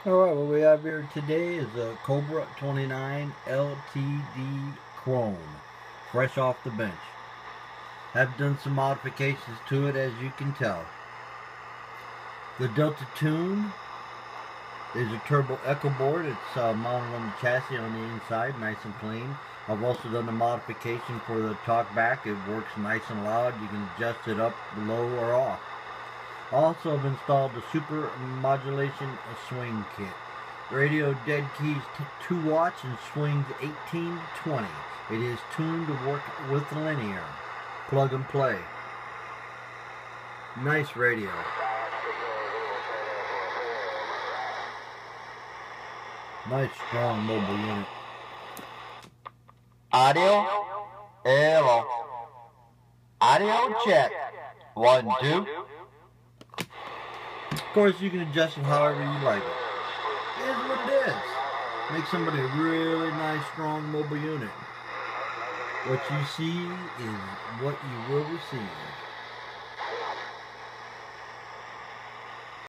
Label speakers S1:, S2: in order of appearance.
S1: Alright, what we have here today is a Cobra 29 LTD Chrome, fresh off the bench. Have done some modifications to it, as you can tell. The Delta Tune is a turbo echo board. It's mounted on the chassis on the inside, nice and clean. I've also done the modification for the talkback. It works nice and loud. You can adjust it up, low, or off. Also have installed the super modulation swing kit. Radio dead keys 2 watts and swings 18 to 20. It is tuned to work with linear. Plug and play. Nice radio. Nice strong mobile unit.
S2: Audio, hello. Audio check. 1, 2.
S1: Of course, you can adjust it however you like it. It is what it is. Make somebody a really nice, strong mobile unit. What you see is what you will receive.